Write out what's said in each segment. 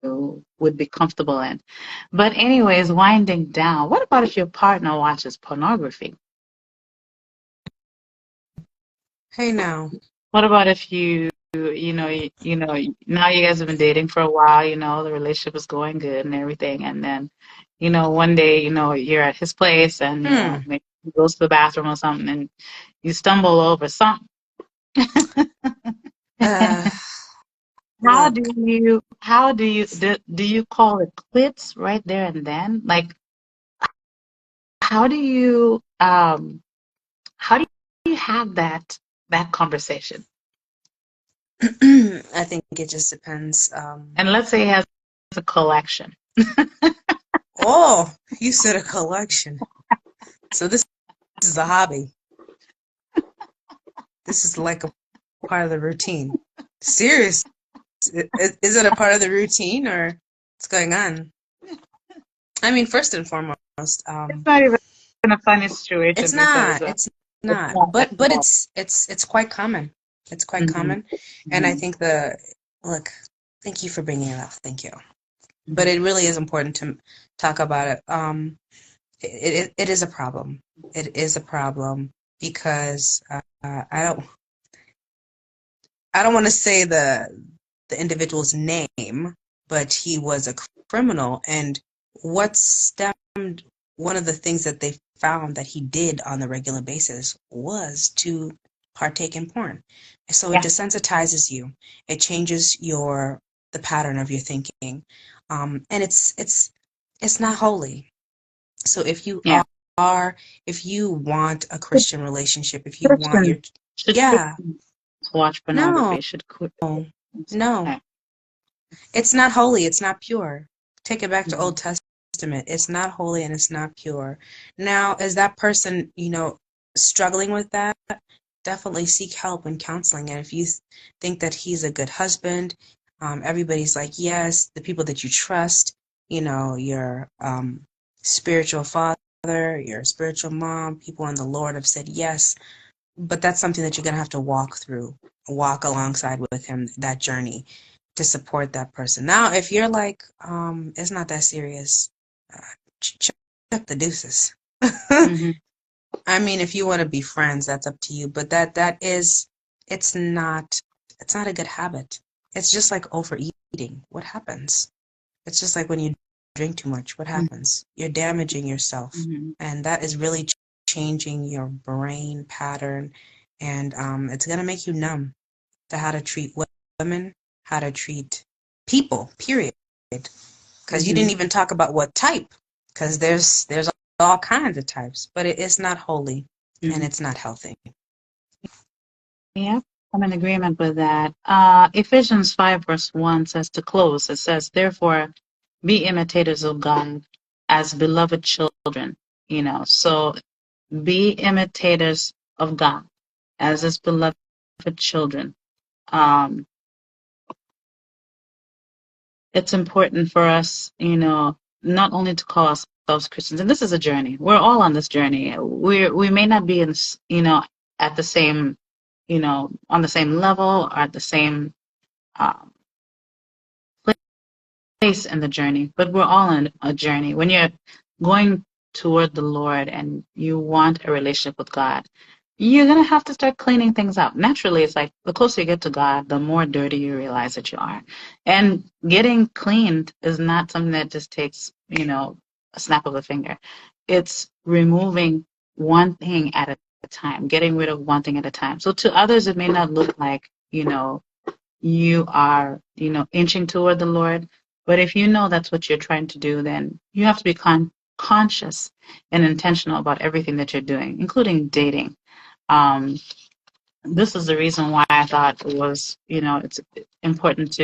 would be comfortable in. But anyways, winding down, what about if your partner watches pornography? Hey now. What about if now you guys have been dating for a while, the relationship is going good and everything, and then, one day, you're at his place and, Hmm. maybe he goes to the bathroom or something and you stumble over something. Uh, How look. do you call it quits right there and then? Like, how do you um how do you have that conversation? I think it just depends. And let's say he has a collection. Oh, you said a collection. So this is a hobby. This is like a part of the routine. Serious. Is it a part of the routine or what's going on? I mean, first and foremost, It's not even a funny it's situation because not. It's it's not. not at But all. it's quite common. It's quite Hmm. common, and I Hmm. think look. Thank you for bringing it up. Thank you. But Hmm. it really is important to talk about it. It is a problem. It is a problem because I don't want to say the individual's name, but he was a criminal, and what stemmed one of the things that they found that he did on a regular basis was to partake in porn. So it Yeah, desensitizes you. It changes the pattern of your thinking, and it's not holy. So yeah. if you want a Should Christian relationship, if you want your Christians should yeah, Christians watch no, pornography? Should quit? no. Okay. It's not holy, it's not pure. Take it back to Hmm. Old Testament. It's not holy and it's not pure. Now, is that person, struggling with that? Definitely seek help and counseling. And if you think that he's a good husband, everybody's like, yes, the people that you trust, your spiritual father, your spiritual mom, people in the Lord have said yes. But that's something that you're going to have to walk alongside with him, that journey to support that person. Now, if you're like, it's not that serious, uh, check the deuces. Hmm. I mean, if you want to be friends, that's up to you. But it's not, it's not a good habit. It's just like overeating. What happens? It's just like when you drink too much. What happens? You're damaging yourself, Hmm. and that is really changing your brain pattern, and it's gonna make you numb to how to treat women, how to treat people. Period. Because you didn't Hmm. even talk about what type. Because there's all kinds of types, but it is not holy, and Hmm. it's not healthy. Yeah, I'm in agreement with that. Ephesians 5 verse 1 says to close, it says, therefore, be imitators of God as beloved children, So be imitators of God as his beloved children. Um, it's important for us, not only to call ourselves Christians, and this is a journey. We're all on this journey. We may not be at the same, on the same level or at the same um, place in the journey, but we're all on a journey. When you're going toward the Lord and you want a relationship with God, you're going to have to start cleaning things up. Naturally, it's like the closer you get to God, the more dirty you realize that you are. And getting cleaned is not something that just takes, a snap of a finger. It's removing one thing at a time, getting rid of one thing at a time. So to others, it may not look like, you are, inching toward the Lord. But if you know that's what you're trying to do, then you have to be conscious and intentional about everything that you're doing, including dating. Um, this is the reason why I thought it was, it's important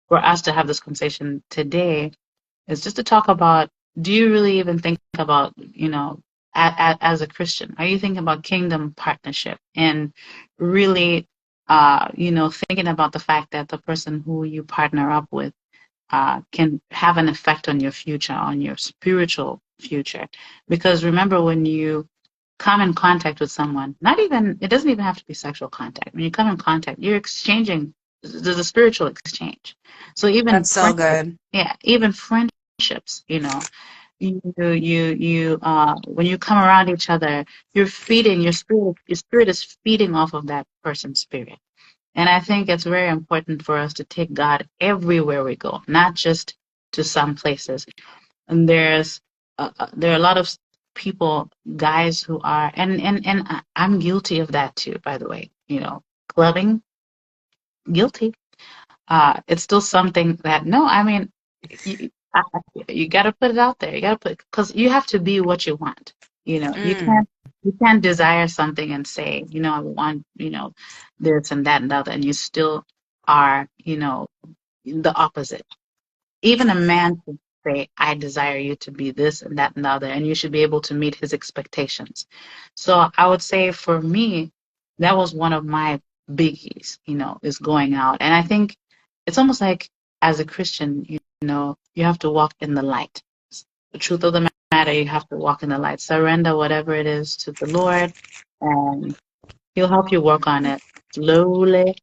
for us to have this conversation today, is just to talk about, do you really even think about, as a Christian, are you thinking about kingdom partnership and really, thinking about the fact that the person who you partner up with can have an effect on your future, on your spiritual future? Because remember, when you come in contact with someone, it doesn't even have to be sexual contact. When you come in contact, you're exchanging there's a spiritual exchange. So even That's so friendships, good. yeah, even friendships, when you come around each other, you're feeding your spirit is feeding off of that person's spirit. And I think it's very important for us to take God everywhere we go, not just to some places. And there are a lot of people, guys who are, and I'm guilty of that too, by the way. Clubbing, guilty. It's still something that, no, I mean, you, I, you got to put it out there. You got to put, because you have to be what you want. Mm. You can't desire something and say, I want, this and that and the other, and you still are, the opposite. Even a man should say, I desire you to be this and that and the other, and you should be able to meet his expectations. So I would say for me, that was one of my biggies, is going out. And I think it's almost like as a Christian, you have to walk in the light. The truth of the matter, you have to walk in the light. Surrender whatever it is to the Lord, and He'll help you work on it slowly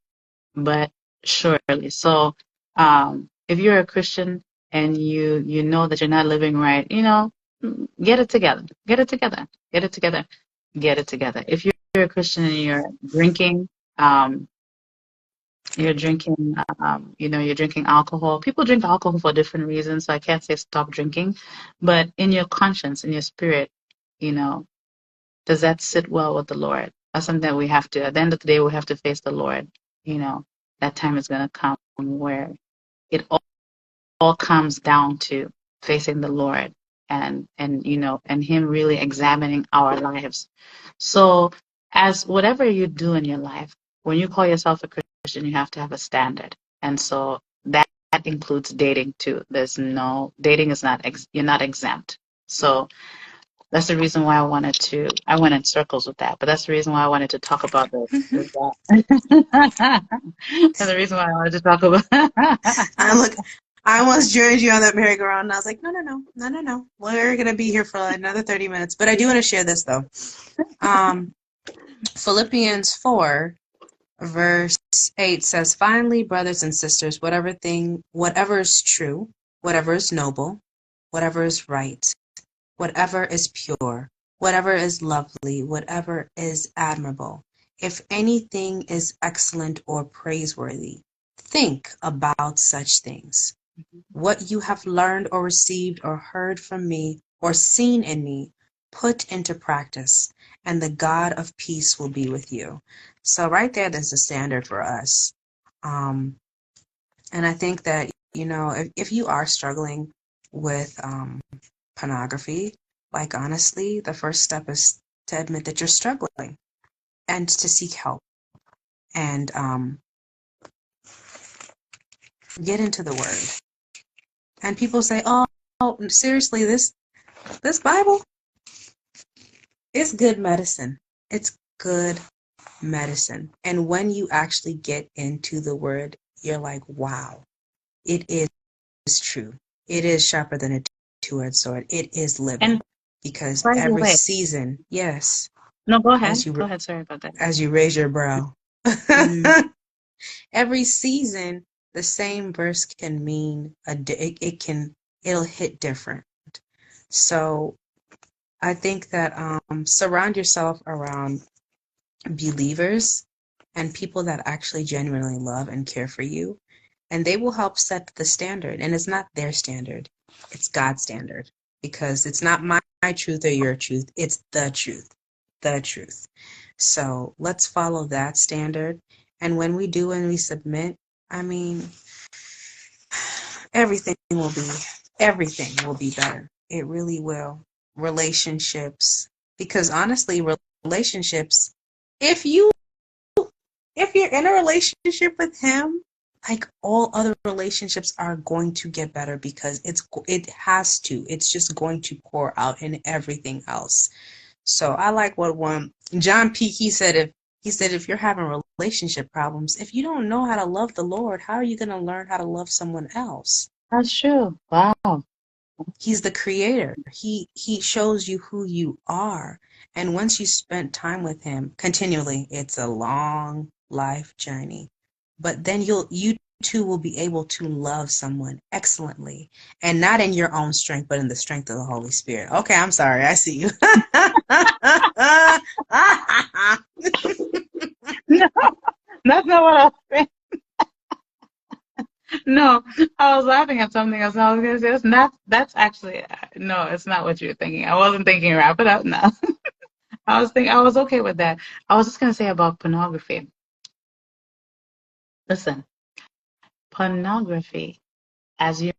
but surely. So, if you're a Christian and you know that you're not living right, get it together. Get it together. Get it together. Get it together. If you're a Christian and um, you're drinking, you're drinking alcohol. People drink alcohol for different reasons, so I can't say stop drinking. But in your conscience, in your spirit, you know, does that sit well with the Lord? That's something that we have to, at the end of the day, we have to face the Lord. You know, that time is going to come where it all comes down to facing the Lord and Him really examining our lives. So, as whatever you do in your life, when you call yourself a Christian, you have to have a standard. And so that includes dating too. Dating is not, you're not exempt. So, that's the reason why I went in circles with that, but that's the reason why I wanted to talk about this. Is that that's the reason why I wanted to talk about I look. I almost joined you on that merry-go-round, and I was like, no, no, no, no, no, no. We're gonna be here for another 30 minutes. But I do want to share this though. Philippians 4, verse 8 says, "Finally, brothers and sisters, whatever is true, whatever is noble, whatever is right, whatever is pure, whatever is lovely, whatever is admirable, if anything is excellent or praiseworthy, think about such things. What you have learned or received or heard from me or seen in me, put into practice, and the God of peace will be with you." So right there's a standard for us. Um, and I think that, if you are struggling with pornography, like honestly, the first step is to admit that you're struggling and to seek help and get into the Word. And people say, "Oh, seriously, this Bible, it's good medicine. It's good medicine." And when you actually get into the Word, you're like, wow, it is true. It is sharper than a two-edged sword. It is living. and Because by the every way, season, yes, no, go as ahead. you Go ahead. Sorry about that. as you raise your brow, Mm. every season, the same verse can mean it'll hit different. So I think that surround yourself around believers and people that actually genuinely love and care for you, and they will help set the standard. And it's not their standard, it's God's standard, because it's not my truth or your truth, it's the truth. The truth. So let's follow that standard. And when we do and we submit, I mean, everything will be better. It really will. Relationships, because honestly, relationships, if you if you're in a relationship with him, like all other relationships are going to get better, because it has to. It's just going to pour out in everything else. So I like what one John Peake, he said if you're having relationship problems, if you don't know how to love the Lord, how are you going to learn how to love someone else? That's true. Wow. He's the creator. He shows you who you are. And once you spend time with him continually, it's a long life journey. but then you too will be able to love someone excellently, and not in your own strength, but in the strength of the Holy Spirit. Okay, I'm sorry. I see you. No, that's not what I was saying. No, I was laughing at something else. And I was gonna say that's not. That's actually no. It's not what you were thinking. I wasn't thinking wrap it up. No, I was thinking I was okay with that. I was just gonna say about pornography. Listen, pornography, as you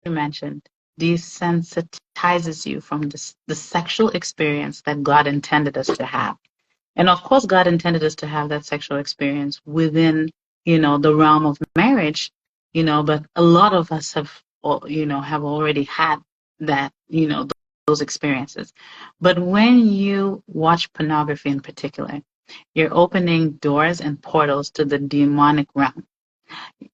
mentioned, desensitizes you from the sexual experience that God intended us to have. And of course, God intended us to have that sexual experience within, the realm of marriage, but a lot of us have already had that, those experiences. But when you watch pornography in particular, you're opening doors and portals to the demonic realm.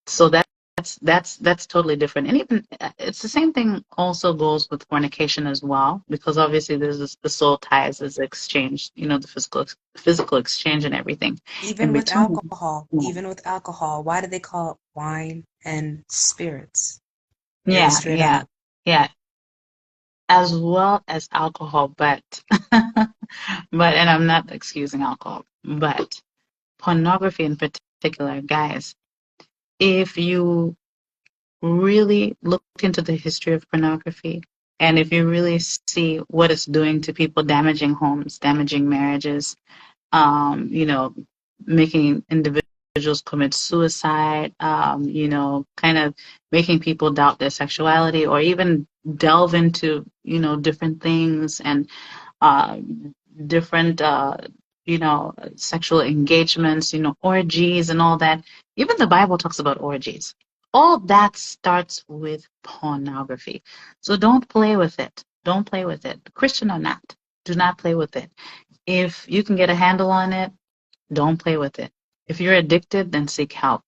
So that's totally different. And even it's the same thing also goes with fornication as well, because obviously there's the soul ties, there's exchange, the physical exchange and everything in between. Even with alcohol, why do they call it wine and spirits? It is Yeah, straight yeah, up. yeah. As well as alcohol, but and I'm not excusing alcohol, but pornography in particular, guys, if you really look into the history of pornography, and if you really see what it's doing to people, damaging homes, damaging marriages, making individuals commit suicide, kind of making people doubt their sexuality or even delve into, different things and uh, different, sexual engagements, orgies and all that. Even the Bible talks about orgies. All that starts with pornography. So don't play with it. Don't play with it. Christian or not, do not play with it. If you can get a handle on it, don't play with it. If you're addicted, then seek help.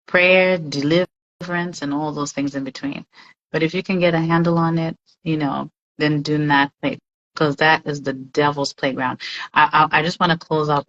Prayer, deliverance, and all those things in between. But if you can get a handle on it, then do not play because that is the devil's playground. I just want to close out